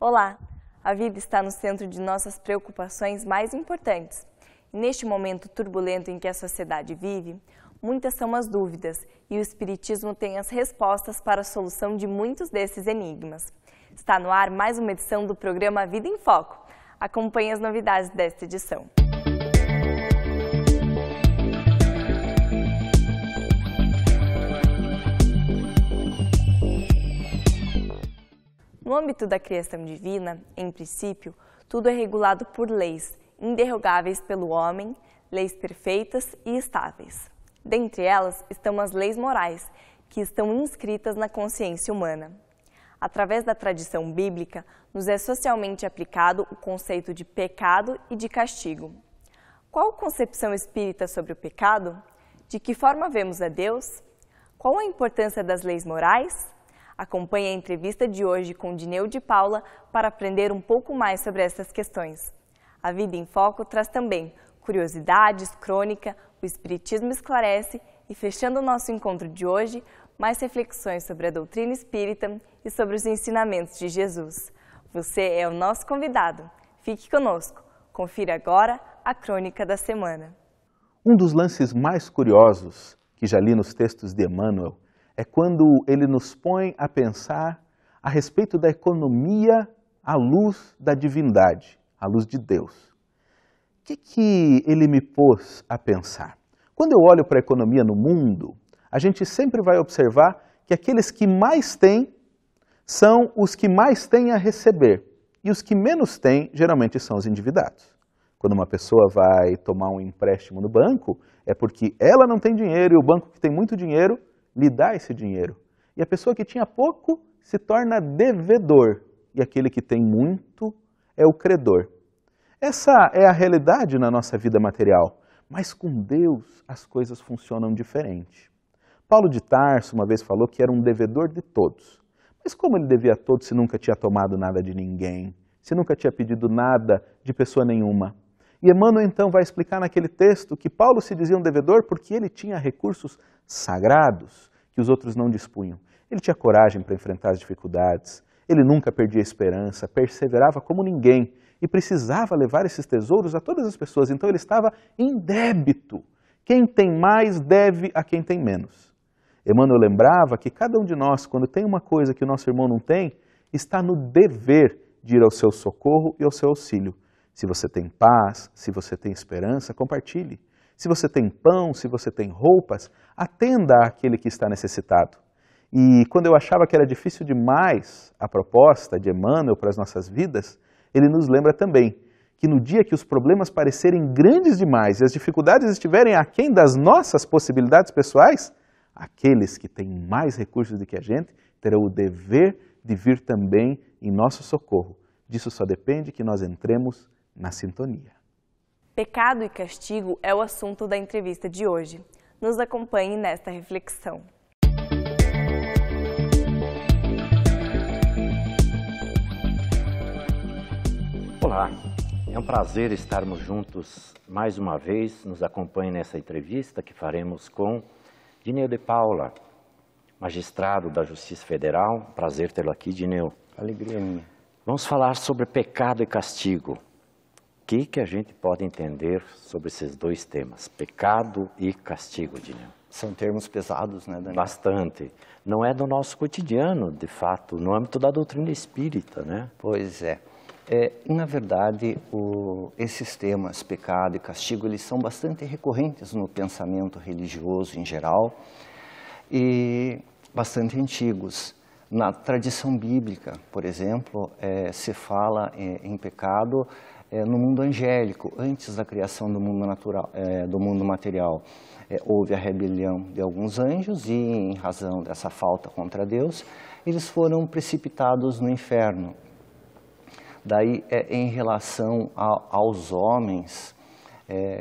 Olá! A vida está no centro de nossas preocupações mais importantes. E neste momento turbulento em que a sociedade vive, muitas são as dúvidas e o Espiritismo tem as respostas para a solução de muitos desses enigmas. Está no ar mais uma edição do programa Vida em Foco. Acompanhe as novidades desta edição. No âmbito da criação divina, em princípio, tudo é regulado por leis, inderrogáveis pelo homem, leis perfeitas e estáveis. Dentre elas estão as leis morais, que estão inscritas na consciência humana. Através da tradição bíblica, nos é socialmente aplicado o conceito de pecado e de castigo. Qual a concepção espírita sobre o pecado? De que forma vemos a Deus? Qual a importância das leis morais? Acompanhe a entrevista de hoje com Dineu de Paula para aprender um pouco mais sobre essas questões. A Vida em Foco traz também curiosidades, crônica, o Espiritismo esclarece e, fechando o nosso encontro de hoje, mais reflexões sobre a doutrina espírita e sobre os ensinamentos de Jesus. Você é o nosso convidado. Fique conosco. Confira agora a crônica da semana. Um dos lances mais curiosos que já li nos textos de Emmanuel é quando ele nos põe a pensar a respeito da economia à luz da divindade, à luz de Deus. O que ele me pôs a pensar? Quando eu olho para a economia no mundo, a gente sempre vai observar que aqueles que mais têm são os que mais têm a receber, e os que menos têm, geralmente, são os endividados. Quando uma pessoa vai tomar um empréstimo no banco, é porque ela não tem dinheiro e o banco que tem muito dinheiro lhe dá esse dinheiro. E a pessoa que tinha pouco se torna devedor, e aquele que tem muito é o credor. Essa é a realidade na nossa vida material, mas com Deus as coisas funcionam diferente. Paulo de Tarso uma vez falou que era um devedor de todos. Mas como ele devia a todos se nunca tinha tomado nada de ninguém, se nunca tinha pedido nada de pessoa nenhuma? E Emmanuel então vai explicar naquele texto que Paulo se dizia um devedor porque ele tinha recursos sagrados que os outros não dispunham. Ele tinha coragem para enfrentar as dificuldades, ele nunca perdia a esperança, perseverava como ninguém e precisava levar esses tesouros a todas as pessoas. Então ele estava em débito. Quem tem mais deve a quem tem menos. Emmanuel lembrava que cada um de nós, quando tem uma coisa que o nosso irmão não tem, está no dever de ir ao seu socorro e ao seu auxílio. Se você tem paz, se você tem esperança, compartilhe. Se você tem pão, se você tem roupas, atenda àquele que está necessitado. E quando eu achava que era difícil demais a proposta de Emmanuel para as nossas vidas, ele nos lembra também que no dia que os problemas parecerem grandes demais e as dificuldades estiverem aquém das nossas possibilidades pessoais, aqueles que têm mais recursos do que a gente terão o dever de vir também em nosso socorro. Disso só depende que nós entremos na sintonia. Pecado e castigo é o assunto da entrevista de hoje. Nos acompanhe nesta reflexão. Olá, é um prazer estarmos juntos mais uma vez. Nos acompanhe nessa entrevista que faremos com Dineu de Paula, magistrado da Justiça Federal. Prazer tê-lo aqui, Dineu. Alegria minha. Vamos falar sobre pecado e castigo. O que a gente pode entender sobre esses dois temas, pecado e castigo, Dineu? São termos pesados, né, Daniel? Bastante. Não é do nosso cotidiano, de fato, no âmbito da doutrina espírita, né? Pois é. Na verdade, esses temas, pecado e castigo, eles são bastante recorrentes no pensamento religioso em geral e bastante antigos. Na tradição bíblica, por exemplo, se fala em pecado no mundo angélico, antes da criação do mundo natural, do mundo material. Houve a rebelião de alguns anjos e, em razão dessa falta contra Deus, eles foram precipitados no inferno. Daí, em relação aos homens,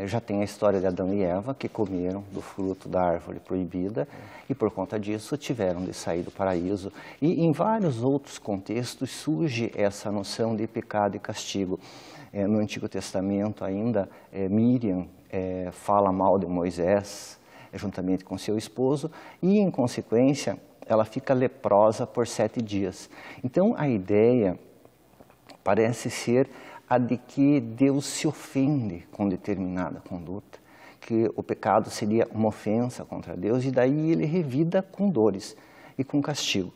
já tem a história de Adão e Eva, que comeram do fruto da árvore proibida e, por conta disso, tiveram de sair do paraíso. E, em vários outros contextos, surge essa noção de pecado e castigo. No Antigo Testamento, ainda, Miriam fala mal de Moisés, juntamente com seu esposo, e, em consequência, ela fica leprosa por 7 dias. Então, a ideia parece ser a de que Deus se ofende com determinada conduta, que o pecado seria uma ofensa contra Deus e daí ele revida com dores e com castigo.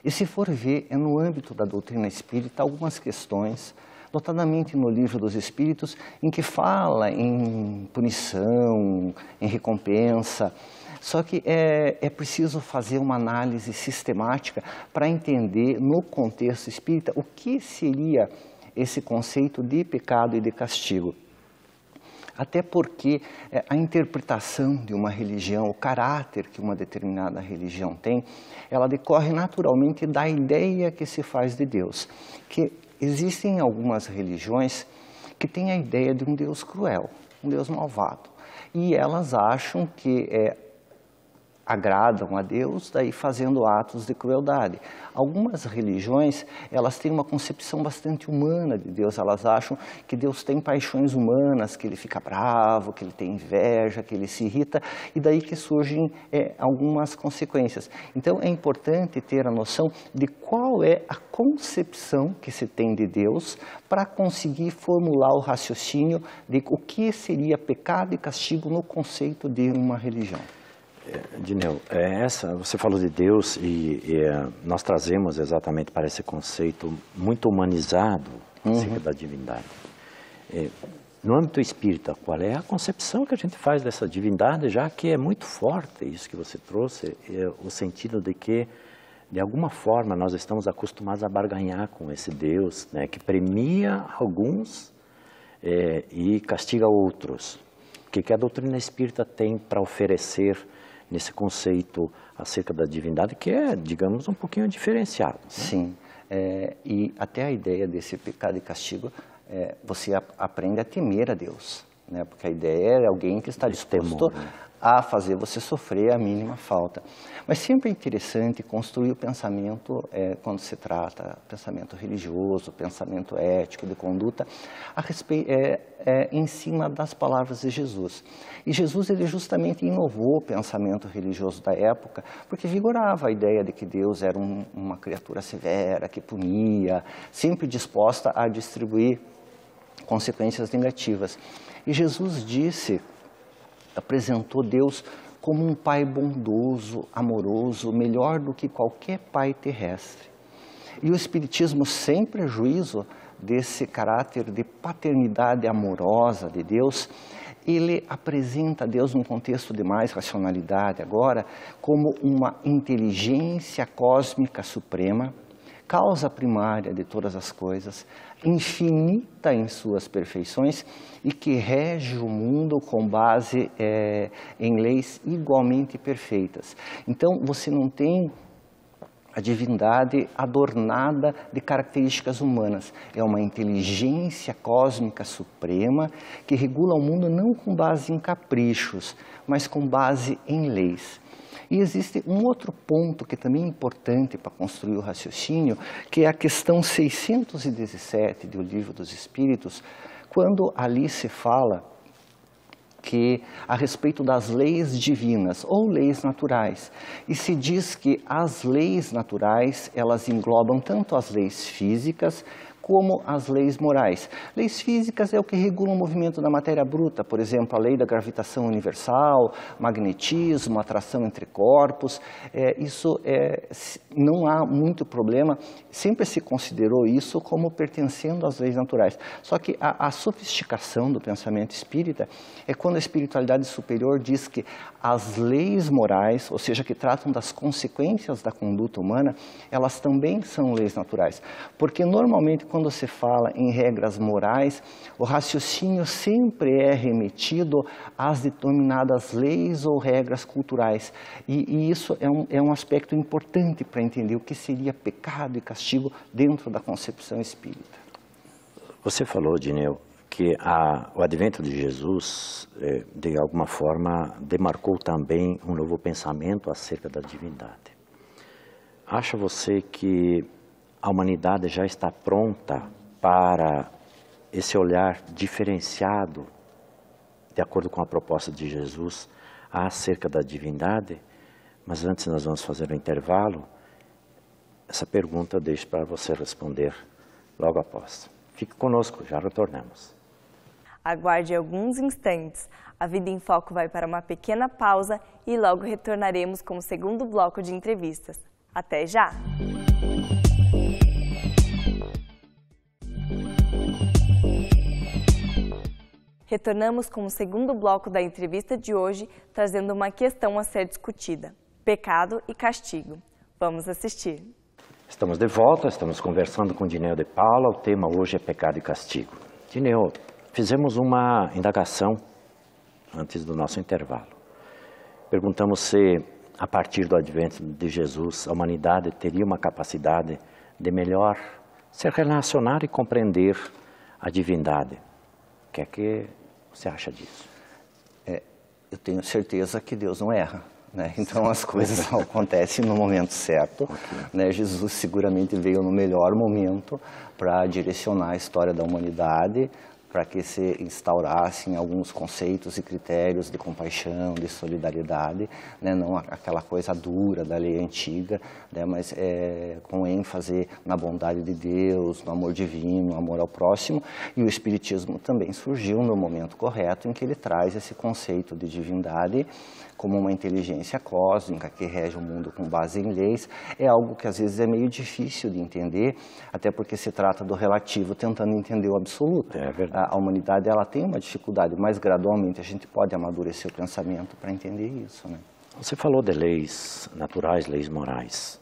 E se for ver, é no âmbito da doutrina espírita algumas questões, notadamente no Livro dos Espíritos, em que fala em punição, em recompensa. Só que é preciso fazer uma análise sistemática para entender no contexto espírita o que seria esse conceito de pecado e de castigo. Até porque a interpretação de uma religião, o caráter que uma determinada religião tem, ela decorre naturalmente da ideia que se faz de Deus. Que existem algumas religiões que têm a ideia de um Deus cruel, um Deus malvado. E elas acham que agradam a Deus, daí fazendo atos de crueldade. Algumas religiões, elas têm uma concepção bastante humana de Deus, elas acham que Deus tem paixões humanas, que ele fica bravo, que ele tem inveja, que ele se irrita, e daí que surgem algumas consequências. Então é importante ter a noção de qual é a concepção que se tem de Deus para conseguir formular o raciocínio de o que seria pecado e castigo no conceito de uma religião. Dineu, você falou de Deus e nós trazemos exatamente para esse conceito muito humanizado acerca da divindade. No âmbito espírita, qual é a concepção que a gente faz dessa divindade, já que é muito forte isso que você trouxe, o sentido de que, de alguma forma, nós estamos acostumados a barganhar com esse Deus, né, que premia alguns e castiga outros. O que a doutrina espírita tem para oferecer nesse conceito acerca da divindade, que é, digamos, um pouquinho diferenciado, né? Sim, e até a ideia desse pecado e castigo, você aprende a temer a Deus, né? Porque a ideia é alguém que está disposto a fazer você sofrer a mínima falta. Mas sempre é interessante construir o pensamento, quando se trata pensamento religioso, pensamento ético, de conduta, em cima das palavras de Jesus. E Jesus, ele justamente inovou o pensamento religioso da época, porque vigorava a ideia de que Deus era uma criatura severa, que punia, sempre disposta a distribuir consequências negativas. E Jesus apresentou Deus como um pai bondoso, amoroso, melhor do que qualquer pai terrestre. E o Espiritismo, sem prejuízo desse caráter de paternidade amorosa de Deus, ele apresenta Deus num contexto de mais racionalidade agora, como uma inteligência cósmica suprema, causa primária de todas as coisas, infinita em suas perfeições e que rege o mundo com base em leis igualmente perfeitas. Então, você não tem a divindade adornada de características humanas. É uma inteligência cósmica suprema que regula o mundo não com base em caprichos, mas com base em leis. E existe um outro ponto que também é importante para construir o raciocínio, que é a questão 617 do Livro dos Espíritos, quando ali se fala que a respeito das leis divinas ou leis naturais, e se diz que as leis naturais, elas englobam tanto as leis físicas como as leis morais. Leis físicas é o que regula o movimento da matéria bruta, por exemplo, a lei da gravitação universal, magnetismo, atração entre corpos. Isso não há muito problema, sempre se considerou isso como pertencendo às leis naturais. Só que a sofisticação do pensamento espírita é quando a espiritualidade superior diz que as leis morais, ou seja, que tratam das consequências da conduta humana, elas também são leis naturais. Porque normalmente quando se fala em regras morais, o raciocínio sempre é remetido às determinadas leis ou regras culturais. E isso é um aspecto importante para entender o que seria pecado e castigo dentro da concepção espírita. Você falou, Dineu, que o advento de Jesus, de alguma forma, demarcou também um novo pensamento acerca da divindade. Acha você que a humanidade já está pronta para esse olhar diferenciado, de acordo com a proposta de Jesus, acerca da divindade? Mas antes nós vamos fazer um intervalo. Essa pergunta eu deixo para você responder logo após. Fique conosco, já retornamos. Aguarde alguns instantes. A Vida em Foco vai para uma pequena pausa e logo retornaremos com o segundo bloco de entrevistas. Até já! Retornamos com o segundo bloco da entrevista de hoje, trazendo uma questão a ser discutida: pecado e castigo. Vamos assistir. Estamos de volta, estamos conversando com Dineu de Paula. O tema hoje é pecado e castigo. Dineu, fizemos uma indagação antes do nosso intervalo. Perguntamos se, a partir do advento de Jesus, a humanidade teria uma capacidade de melhor se relacionar e compreender a divindade. O que é que você acha disso? Eu tenho certeza que Deus não erra, né? Então as coisas acontecem no momento certo, né? Jesus seguramente veio no melhor momento para direcionar a história da humanidade, para que se instaurassem alguns conceitos e critérios de compaixão, de solidariedade, né? Não aquela coisa dura da lei antiga, né? Mas com ênfase na bondade de Deus, no amor divino, no amor ao próximo. E o Espiritismo também surgiu no momento correto em que ele traz esse conceito de divindade como uma inteligência cósmica que rege o mundo com base em leis. É algo que às vezes é meio difícil de entender, até porque se trata do relativo tentando entender o absoluto. É verdade. A humanidade ela tem uma dificuldade, mas gradualmente a gente pode amadurecer o pensamento para entender isso, né? Você falou de leis naturais, leis morais.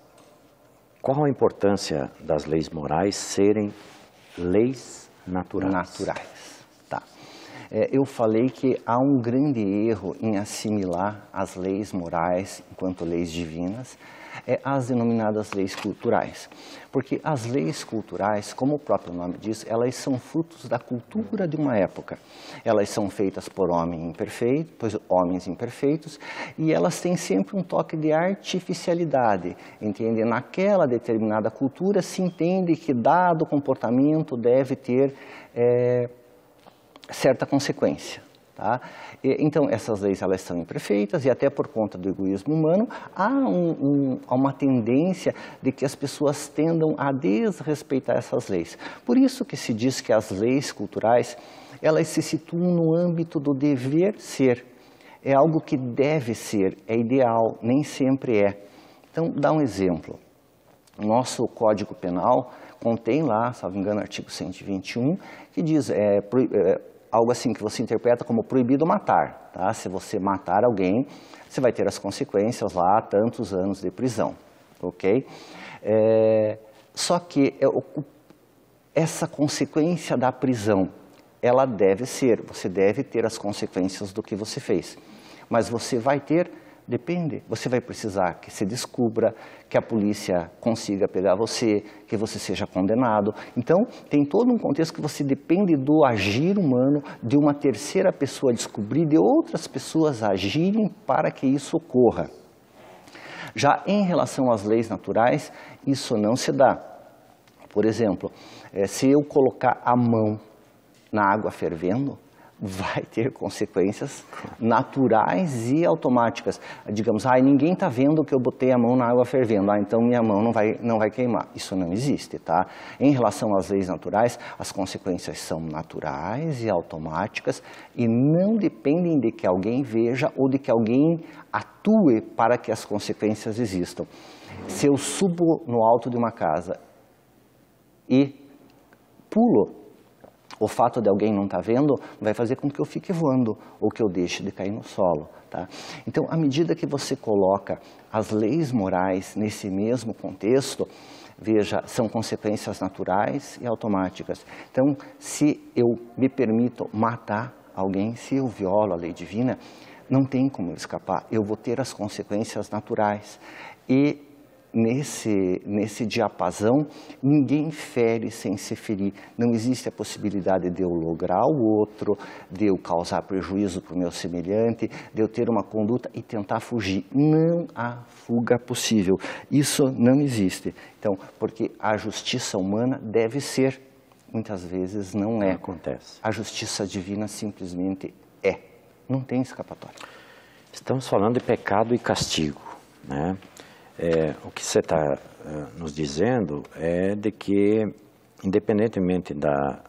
Qual a importância das leis morais serem leis naturais? Naturais, tá. Eu falei que há um grande erro em assimilar as leis morais enquanto leis divinas às denominadas leis culturais. Porque as leis culturais, como o próprio nome diz, elas são frutos da cultura de uma época. Elas são feitas por homens imperfeitos, e elas têm sempre um toque de artificialidade, entende? Naquela determinada cultura se entende que dado comportamento deve ter certa consequência, tá? Então, essas leis elas são imperfeitas e até por conta do egoísmo humano há uma tendência de que as pessoas tendam a desrespeitar essas leis. Por isso que se diz que as leis culturais, elas se situam no âmbito do dever ser. É algo que deve ser, é ideal, nem sempre é. Então, dá um exemplo. O nosso Código Penal contém lá, salvo engano, artigo 121, que diz algo assim que você interpreta como proibido matar, tá? Se você matar alguém, você vai ter as consequências lá, tantos anos de prisão, ok? Só que essa consequência da prisão, ela deve ser, você deve ter as consequências do que você fez, mas você vai ter, depende, você vai precisar que se descubra, que a polícia consiga pegar você, que você seja condenado. Então, tem todo um contexto que você depende do agir humano, de uma terceira pessoa descobrir, de outras pessoas agirem para que isso ocorra. Já em relação às leis naturais, isso não se dá. Por exemplo, se eu colocar a mão na água fervendo, vai ter consequências naturais e automáticas. Digamos, ninguém está vendo que eu botei a mão na água fervendo, então minha mão não vai queimar. Isso não existe, tá? Em relação às leis naturais, as consequências são naturais e automáticas e não dependem de que alguém veja ou de que alguém atue para que as consequências existam. Se eu subo no alto de uma casa e pulo, o fato de alguém não estar vendo vai fazer com que eu fique voando ou que eu deixe de cair no solo, tá? Então, à medida que você coloca as leis morais nesse mesmo contexto, veja, são consequências naturais e automáticas. Então, se eu me permito matar alguém, se eu violo a lei divina, não tem como escapar. Eu vou ter as consequências naturais. E nesse diapasão, ninguém fere sem se ferir. Não existe a possibilidade de eu lograr o outro, de eu causar prejuízo para o meu semelhante, de eu ter uma conduta e tentar fugir. Não há fuga possível. Isso não existe. Então, porque a justiça humana deve ser, muitas vezes não é. Acontece. A justiça divina simplesmente é. Não tem escapatória. Estamos falando de pecado e castigo, né? O que você está nos dizendo é de que independentemente da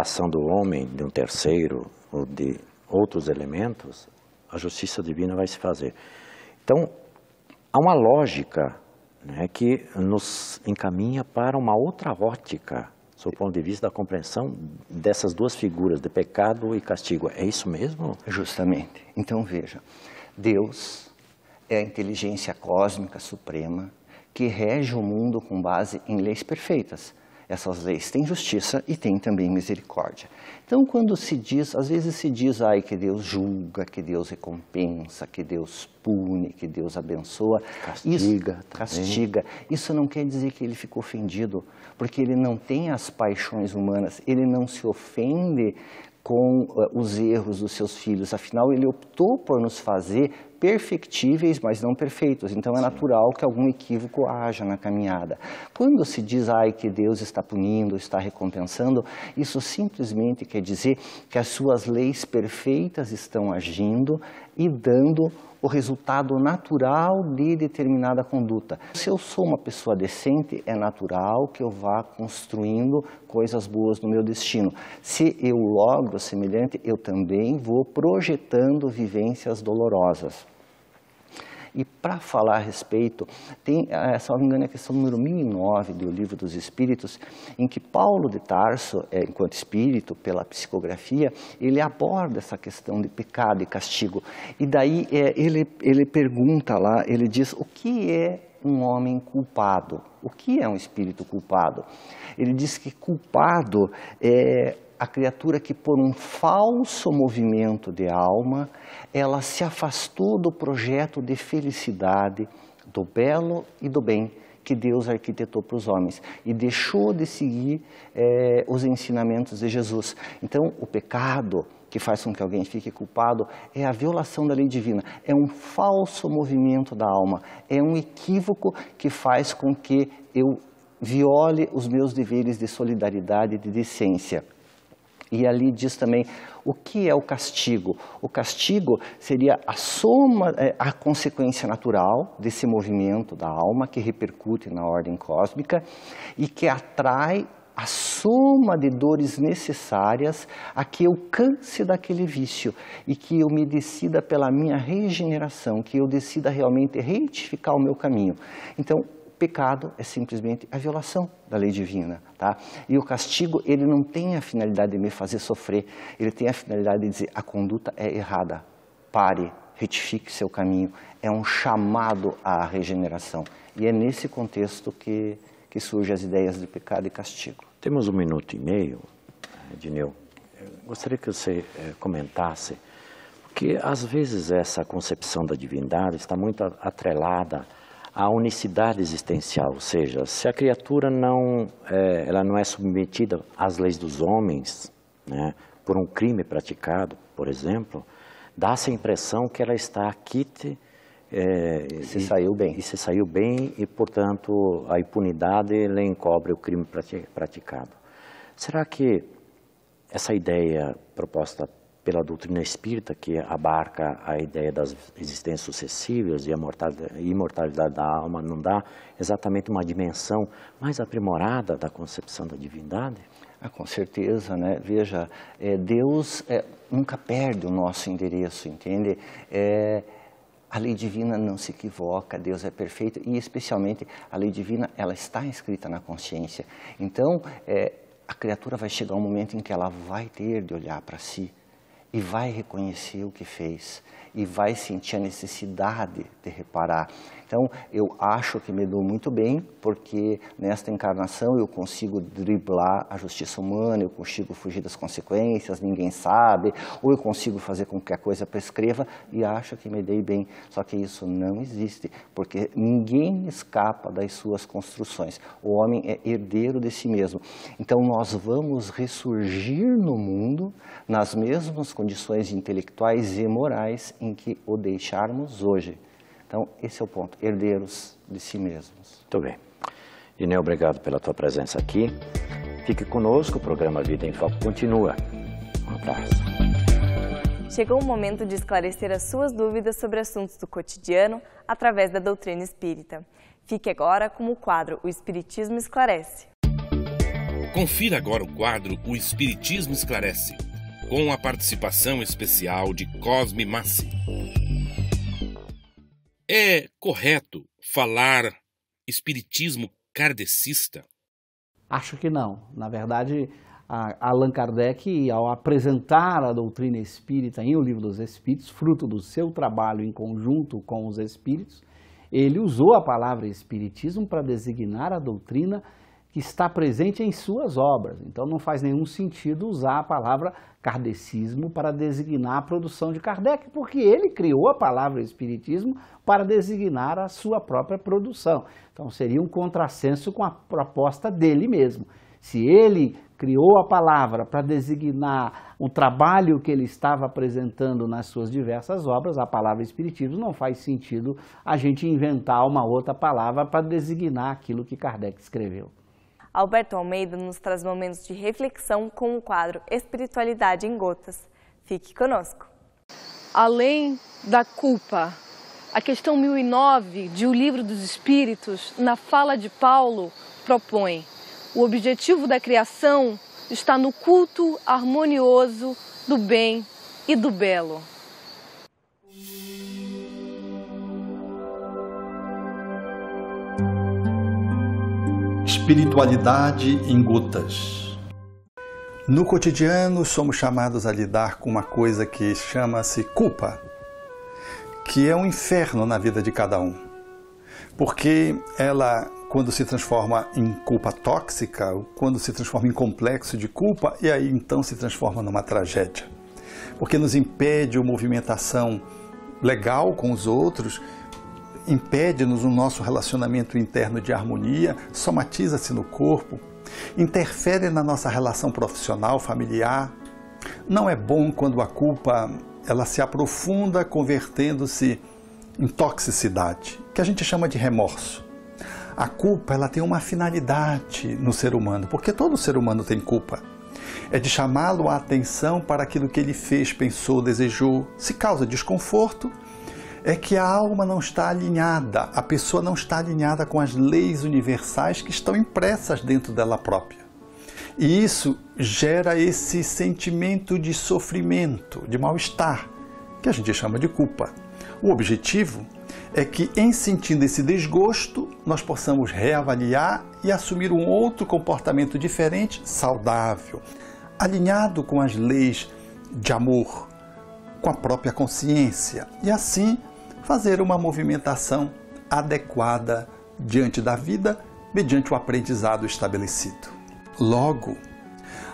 ação do homem, de um terceiro ou de outros elementos, a justiça divina vai se fazer. Então, há uma lógica, né, que nos encaminha para uma outra ótica, sob o ponto de vista da compreensão dessas duas figuras, de pecado e castigo. É isso mesmo? Justamente. Então, veja, Deus é a inteligência cósmica suprema que rege o mundo com base em leis perfeitas. Essas leis têm justiça e têm também misericórdia. Então, quando se diz, às vezes se diz que Deus julga, que Deus recompensa, que Deus pune, que Deus abençoa. Castiga. Isso não quer dizer que ele ficou ofendido, porque ele não tem as paixões humanas, ele não se ofende com os erros dos seus filhos. Afinal, ele optou por nos fazer perfectíveis, mas não perfeitos. Então, é natural que algum equívoco haja na caminhada. Quando se diz que Deus está punindo, está recompensando, isso simplesmente quer dizer que as suas leis perfeitas estão agindo e dando o resultado natural de determinada conduta. Se eu sou uma pessoa decente, é natural que eu vá construindo coisas boas no meu destino. Se eu logro semelhante, eu também vou projetando vivências dolorosas. E para falar a respeito, tem, se não me engano, a questão número 1009 do Livro dos Espíritos, em que Paulo de Tarso, enquanto espírito, pela psicografia, ele aborda essa questão de pecado e castigo. E daí ele pergunta lá, ele diz, o que é um homem culpado? O que é um espírito culpado? Ele diz que culpado é a criatura que, por um falso movimento de alma, ela se afastou do projeto de felicidade, do belo e do bem que Deus arquitetou para os homens e deixou de seguir os ensinamentos de Jesus. Então, o pecado que faz com que alguém fique culpado é a violação da lei divina, é um falso movimento da alma, é um equívoco que faz com que eu viole os meus deveres de solidariedade e de decência. E ali diz também o que é o castigo. O castigo seria a soma, a consequência natural desse movimento da alma que repercute na ordem cósmica e que atrai a soma de dores necessárias a que eu canse daquele vício e que eu me decida pela minha regeneração, que eu decida realmente retificar o meu caminho. Então, pecado é simplesmente a violação da lei divina, tá? E o castigo, ele não tem a finalidade de me fazer sofrer, ele tem a finalidade de dizer, a conduta é errada, pare, retifique seu caminho, é um chamado à regeneração. E é nesse contexto que surgem as ideias de pecado e castigo. Temos 1 minuto e meio, Edneu. Gostaria que você comentasse, porque às vezes essa concepção da divindade está muito atrelada à unicidade existencial, ou seja, se a criatura ela não é submetida às leis dos homens, né, por um crime praticado, por exemplo, dá-se a impressão que ela está quite se saiu bem. E se saiu bem e, portanto, a impunidade lhe encobre o crime praticado. Será que essa ideia proposta pela doutrina espírita, que abarca a ideia das existências sucessivas e a imortalidade da alma, não dá exatamente uma dimensão mais aprimorada da concepção da divindade? Com certeza, né? Veja, Deus nunca perde o nosso endereço, entende? A lei divina não se equivoca, Deus é perfeito e, especialmente, a lei divina, ela está inscrita na consciência. Então, a criatura vai chegar um momento em que ela vai ter de olhar para si e vai reconhecer o que fez e vai sentir a necessidade de reparar. Então, eu acho que me dou muito bem, porque nesta encarnação eu consigo driblar a justiça humana, eu consigo fugir das consequências, ninguém sabe, ou eu consigo fazer com que a coisa prescreva e acho que me dei bem. Só que isso não existe, porque ninguém escapa das suas construções. O homem é herdeiro de si mesmo. Então, nós vamos ressurgir no mundo nas mesmas condições intelectuais e morais em que o deixarmos hoje. Então, esse é o ponto, herdeiros de si mesmos. Muito bem. Edneu, obrigado pela tua presença aqui. Fique conosco, o programa Vida em Foco continua. Um abraço. Chegou o momento de esclarecer as suas dúvidas sobre assuntos do cotidiano através da doutrina espírita. Fique agora com o quadro O Espiritismo Esclarece. Confira agora o quadro O Espiritismo Esclarece, com a participação especial de Cosme Massi. É correto falar espiritismo kardecista? Acho que não. Na verdade, Allan Kardec, ao apresentar a doutrina espírita em O Livro dos Espíritos, fruto do seu trabalho em conjunto com os espíritos, ele usou a palavra espiritismo para designar a doutrina que está presente em suas obras. Então não faz nenhum sentido usar a palavra kardecismo para designar a produção de Kardec, porque ele criou a palavra espiritismo para designar a sua própria produção. Então seria um contrassenso com a proposta dele mesmo. Se ele criou a palavra para designar o trabalho que ele estava apresentando nas suas diversas obras, a palavra espiritismo, não faz sentido a gente inventar uma outra palavra para designar aquilo que Kardec escreveu. Alberto Almeida nos traz momentos de reflexão com o quadro Espiritualidade em Gotas. Fique conosco. Além da culpa, a questão 1009 de O Livro dos Espíritos, na fala de Paulo, propõe: o objetivo da criação está no culto harmonioso do bem e do belo. Espiritualidade em gotas. No cotidiano, somos chamados a lidar com uma coisa que chama-se culpa, que é um inferno na vida de cada um. Porque ela, quando se transforma em culpa tóxica, quando se transforma em complexo de culpa, e aí então se transforma numa tragédia. Porque nos impede a movimentação legal com os outros, impede-nos o nosso relacionamento interno de harmonia, somatiza-se no corpo, interfere na nossa relação profissional, familiar. Não é bom quando a culpa ela se aprofunda, convertendo-se em toxicidade, que a gente chama de remorso. A culpa ela tem uma finalidade no ser humano, porque todo ser humano tem culpa. É de chamá-lo a atenção para aquilo que ele fez, pensou, desejou. Se causa desconforto, é que a alma não está alinhada, a pessoa não está alinhada com as leis universais que estão impressas dentro dela própria. E isso gera esse sentimento de sofrimento, de mal-estar, que a gente chama de culpa. O objetivo é que, em sentindo esse desgosto, nós possamos reavaliar e assumir um outro comportamento diferente, saudável, alinhado com as leis de amor, com a própria consciência, e assim fazer uma movimentação adequada diante da vida, mediante o aprendizado estabelecido. Logo,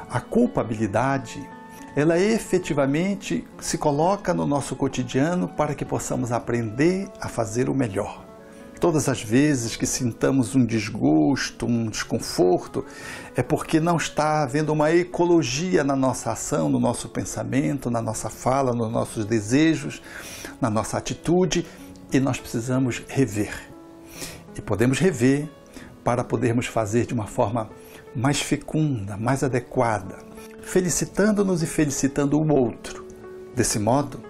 a culpabilidade, ela efetivamente se coloca no nosso cotidiano para que possamos aprender a fazer o melhor. Todas as vezes que sintamos um desgosto, um desconforto, é porque não está havendo uma ecologia na nossa ação, no nosso pensamento, na nossa fala, nos nossos desejos, na nossa atitude, e nós precisamos rever. E podemos rever para podermos fazer de uma forma mais fecunda, mais adequada, felicitando-nos e felicitando o outro. Desse modo,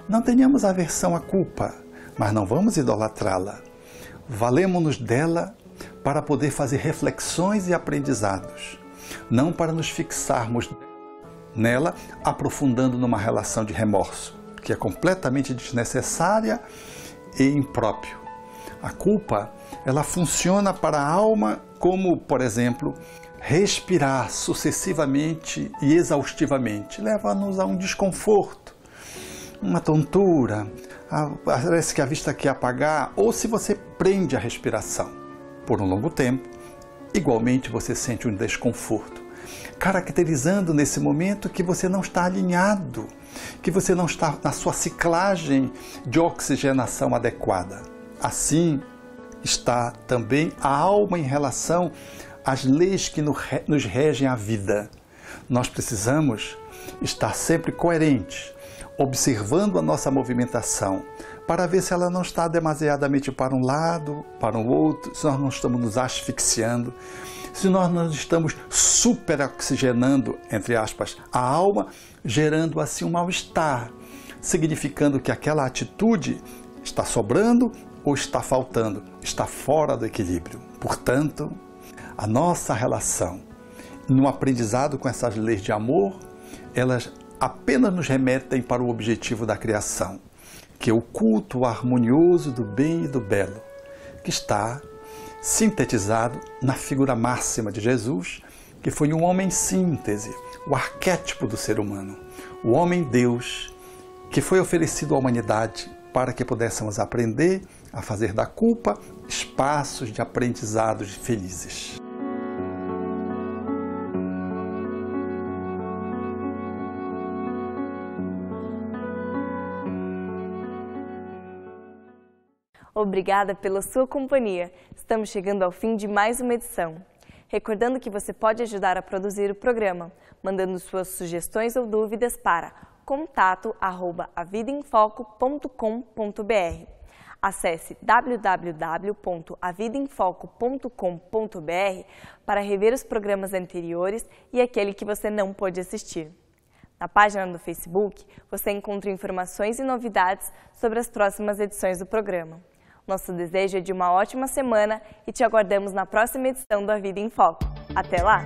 não tenhamos aversão à culpa, mas não vamos idolatrá-la. Valemo-nos dela para poder fazer reflexões e aprendizados, não para nos fixarmos nela, aprofundando numa relação de remorso, que é completamente desnecessária e impróprio. A culpa, ela funciona para a alma como, por exemplo, respirar sucessivamente e exaustivamente, leva-nos a um desconforto, uma tontura, parece que a vista quer apagar, ou se você prende a respiração por um longo tempo, igualmente você sente um desconforto, caracterizando nesse momento que você não está alinhado, que você não está na sua ciclagem de oxigenação adequada. Assim está também a alma em relação às leis que nos regem a vida. Nós precisamos estar sempre coerentes, observando a nossa movimentação, para ver se ela não está demasiadamente para um lado, para o outro, se nós não estamos nos asfixiando, se nós não estamos superoxigenando, entre aspas, a alma, gerando assim um mal-estar, significando que aquela atitude está sobrando ou está faltando, está fora do equilíbrio. Portanto, a nossa relação no aprendizado com essas leis de amor, elas apenas nos remetem para o objetivo da criação, que é o culto harmonioso do bem e do belo, que está sintetizado na figura máxima de Jesus, que foi um homem síntese, o arquétipo do ser humano, o homem-deus, que foi oferecido à humanidade para que pudéssemos aprender a fazer da culpa espaços de aprendizados felizes. Obrigada pela sua companhia. Estamos chegando ao fim de mais uma edição. Recordando que você pode ajudar a produzir o programa, mandando suas sugestões ou dúvidas para contato@avidaemfoco.com.br. Acesse www.avidaemfoco.com.br para rever os programas anteriores e aquele que você não pôde assistir. Na página do Facebook, você encontra informações e novidades sobre as próximas edições do programa. Nosso desejo é de uma ótima semana e te aguardamos na próxima edição do A Vida em Foco. Até lá!